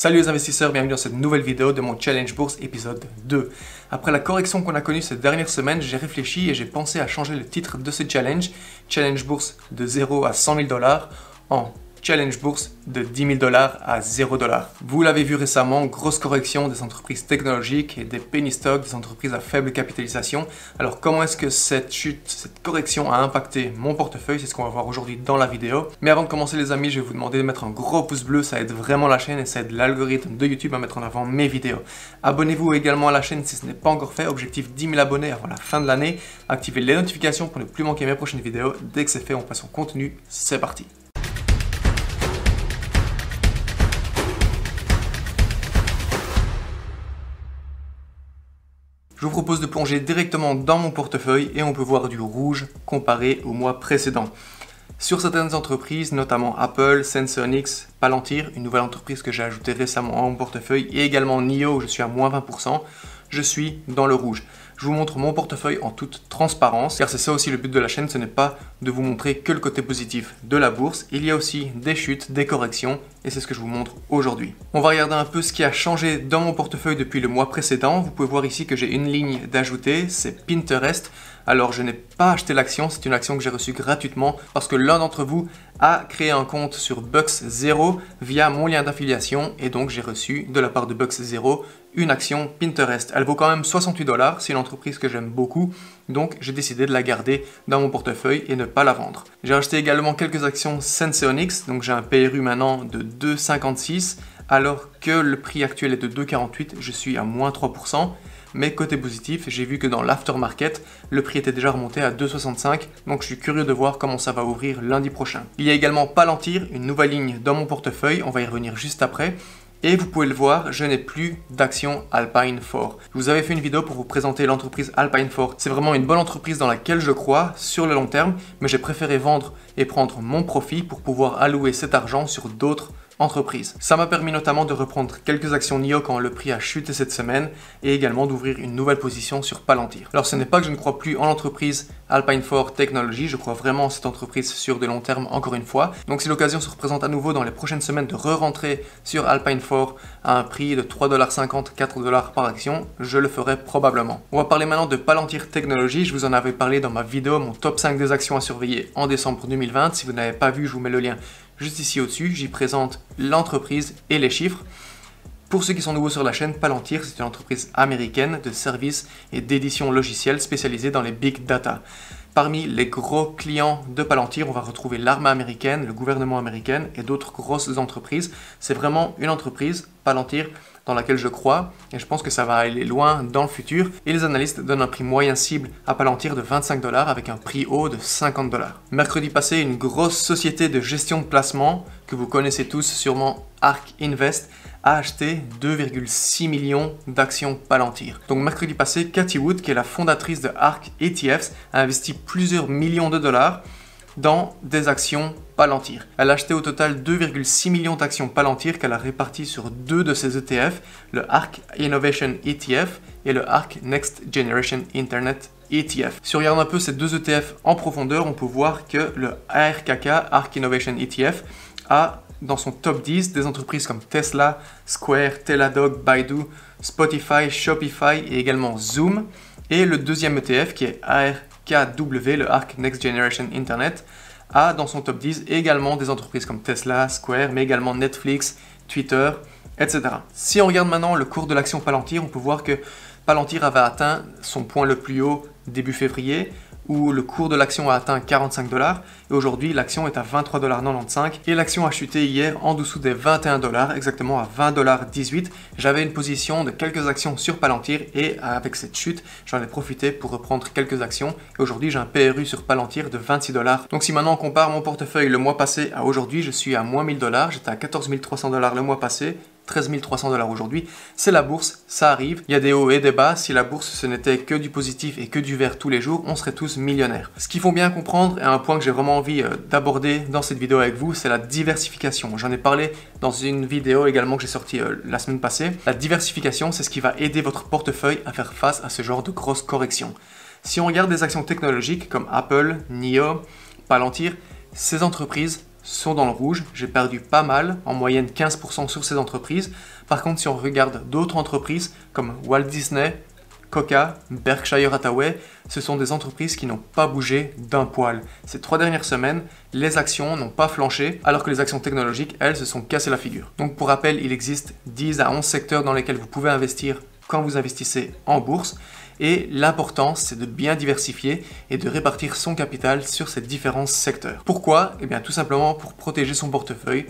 Salut les investisseurs, bienvenue dans cette nouvelle vidéo de mon Challenge Bourse épisode 2. Après la correction qu'on a connue ces dernières semaines, j'ai réfléchi et j'ai pensé à changer le titre de ce challenge, Challenge Bourse de 0 à 100 000 $, en Challenge Bourse de 10 000 $ à 0 $. Vous l'avez vu récemment, grosse correction des entreprises technologiques et des penny stocks, des entreprises à faible capitalisation. Alors comment est-ce que cette chute, cette correction a impacté mon portefeuille? C'est ce qu'on va voir aujourd'hui dans la vidéo. Mais avant de commencer les amis, je vais vous demander de mettre un gros pouce bleu, ça aide vraiment la chaîne et ça aide l'algorithme de YouTube à mettre en avant mes vidéos. Abonnez-vous également à la chaîne si ce n'est pas encore fait, objectif 10 000 abonnés avant la fin de l'année. Activez les notifications pour ne plus manquer mes prochaines vidéos. Dès que c'est fait, on passe au contenu, c'est parti. Je vous propose de plonger directement dans mon portefeuille et on peut voir du rouge comparé au mois précédent. Sur certaines entreprises, notamment Apple, Sensonix, Palantir, une nouvelle entreprise que j'ai ajoutée récemment à mon portefeuille, et également NIO où je suis à moins 20%, je suis dans le rouge. Je vous montre mon portefeuille en toute transparence, car c'est ça aussi le but de la chaîne, ce n'est pas de vous montrer que le côté positif de la bourse, il y a aussi des chutes, des corrections, et c'est ce que je vous montre aujourd'hui. On va regarder un peu ce qui a changé dans mon portefeuille depuis le mois précédent. Vous pouvez voir ici que j'ai une ligne d'ajouter, c'est Pinterest. Alors je n'ai pas acheté l'action, c'est une action que j'ai reçue gratuitement parce que l'un d'entre vous a créé un compte sur Bucks0 via mon lien d'affiliation et donc j'ai reçu de la part de Bucks0 une action Pinterest. Elle vaut quand même 68 $, c'est une entreprise que j'aime beaucoup, donc j'ai décidé de la garder dans mon portefeuille et ne pas la vendre. J'ai acheté également quelques actions Sensonix, donc j'ai un PRU maintenant de 2,56 alors que le prix actuel est de 2,48, je suis à moins 3%. Mais côté positif, j'ai vu que dans l'aftermarket, le prix était déjà remonté à 2,65, donc je suis curieux de voir comment ça va ouvrir lundi prochain. Il y a également Palantir, une nouvelle ligne dans mon portefeuille, on va y revenir juste après. Et vous pouvez le voir, je n'ai plus d'action Alpine 4. Je vous avais fait une vidéo pour vous présenter l'entreprise Alpine 4. C'est vraiment une bonne entreprise dans laquelle je crois sur le long terme, mais j'ai préféré vendre et prendre mon profit pour pouvoir allouer cet argent sur d'autres entreprise. Ça m'a permis notamment de reprendre quelques actions NIO quand le prix a chuté cette semaine et également d'ouvrir une nouvelle position sur Palantir. Alors ce n'est pas que je ne crois plus en l'entreprise Alpine 4 Technology, je crois vraiment en cette entreprise sur de long terme encore une fois. Donc si l'occasion se représente à nouveau dans les prochaines semaines de re-rentrer sur Alpine 4 à un prix de 3,50 $, 4 $ par action, je le ferai probablement. On va parler maintenant de Palantir Technology, je vous en avais parlé dans ma vidéo, mon top 5 des actions à surveiller en décembre 2020. Si vous n'avez pas vu, je vous mets le lien juste ici au-dessus, j'y présente l'entreprise et les chiffres. Pour ceux qui sont nouveaux sur la chaîne, Palantir, c'est une entreprise américaine de services et d'édition logicielle spécialisée dans les big data. Parmi les gros clients de Palantir, on va retrouver l'armée américaine, le gouvernement américain et d'autres grosses entreprises. C'est vraiment une entreprise, Palantir, dans laquelle je crois et je pense que ça va aller loin dans le futur. Et les analystes donnent un prix moyen cible à Palantir de 25 $ avec un prix haut de 50 $. Mercredi passé, une grosse société de gestion de placement que vous connaissez tous sûrement, ARK Invest, a acheté 2,6 millions d'actions Palantir. Donc mercredi passé, Cathie Wood, qui est la fondatrice de ARK ETFs, a investi plusieurs millions de dollars dans des actions Palantir. Elle a acheté au total 2,6 millions d'actions Palantir qu'elle a réparties sur deux de ses ETF, le ARK Innovation ETF et le ARK Next Generation Internet ETF. Si on regarde un peu ces deux ETF en profondeur, on peut voir que le ARKK, ARK Innovation ETF, a dans son top 10 des entreprises comme Tesla, Square, Teladoc, Baidu, Spotify, Shopify et également Zoom. Et le deuxième ETF qui est ARKW, le ARK Next Generation Internet, a dans son top 10 également des entreprises comme Tesla, Square, mais également Netflix, Twitter, etc. Si on regarde maintenant le cours de l'action Palantir, on peut voir que Palantir avait atteint son point le plus haut début février, où le cours de l'action a atteint 45 $, et aujourd'hui l'action est à 23,95 $, et l'action a chuté hier en dessous des 21 $, exactement à 20,18 $. J'avais une position de quelques actions sur Palantir, et avec cette chute, j'en ai profité pour reprendre quelques actions, et aujourd'hui j'ai un PRU sur Palantir de 26 $. Donc si maintenant on compare mon portefeuille le mois passé à aujourd'hui, je suis à moins 1000 $, j'étais à 14 300 $ le mois passé, 13 300 $ aujourd'hui, c'est la bourse, ça arrive, il y a des hauts et des bas, si la bourse ce n'était que du positif et que du vert tous les jours, on serait tous millionnaires. Ce qu'il faut bien comprendre, et un point que j'ai vraiment envie d'aborder dans cette vidéo avec vous, c'est la diversification. J'en ai parlé dans une vidéo également que j'ai sortie la semaine passée. La diversification, c'est ce qui va aider votre portefeuille à faire face à ce genre de grosses corrections. Si on regarde des actions technologiques comme Apple, NIO, Palantir, ces entreprises sont dans le rouge. J'ai perdu pas mal, en moyenne 15% sur ces entreprises. Par contre, si on regarde d'autres entreprises comme Walt Disney, Coca, Berkshire Hathaway, ce sont des entreprises qui n'ont pas bougé d'un poil. Ces 3 dernières semaines, les actions n'ont pas flanché, alors que les actions technologiques, elles, se sont cassées la figure. Donc pour rappel, il existe 10 à 11 secteurs dans lesquels vous pouvez investir quand vous investissez en bourse. Et l'important, c'est de bien diversifier et de répartir son capital sur ces différents secteurs. Pourquoi? Eh bien tout simplement pour protéger son portefeuille,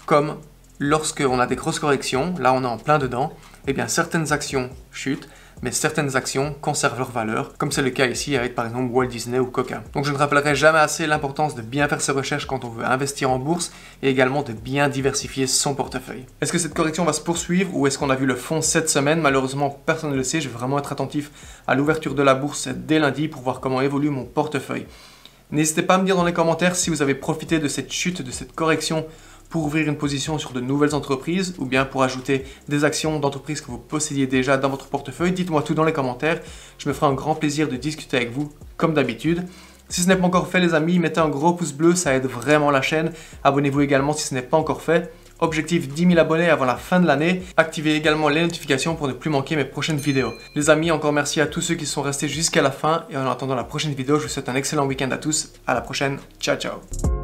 comme lorsqu'on a des grosses corrections, là on est en plein dedans, eh bien certaines actions chutent, mais certaines actions conservent leur valeur, comme c'est le cas ici avec par exemple Walt Disney ou Coca. Donc je ne rappellerai jamais assez l'importance de bien faire ses recherches quand on veut investir en bourse et également de bien diversifier son portefeuille. Est-ce que cette correction va se poursuivre ou est-ce qu'on a vu le fond cette semaine? Malheureusement, personne ne le sait, je vais vraiment être attentif à l'ouverture de la bourse dès lundi pour voir comment évolue mon portefeuille. N'hésitez pas à me dire dans les commentaires si vous avez profité de cette chute, de cette correction pour ouvrir une position sur de nouvelles entreprises ou bien pour ajouter des actions d'entreprises que vous possédiez déjà dans votre portefeuille. Dites-moi tout dans les commentaires, je me ferai un grand plaisir de discuter avec vous comme d'habitude. Si ce n'est pas encore fait les amis, mettez un gros pouce bleu, ça aide vraiment la chaîne. Abonnez-vous également si ce n'est pas encore fait. Objectif 10 000 abonnés avant la fin de l'année. Activez également les notifications pour ne plus manquer mes prochaines vidéos. Les amis, encore merci à tous ceux qui sont restés jusqu'à la fin et en attendant la prochaine vidéo, je vous souhaite un excellent week-end à tous. À la prochaine, ciao ciao.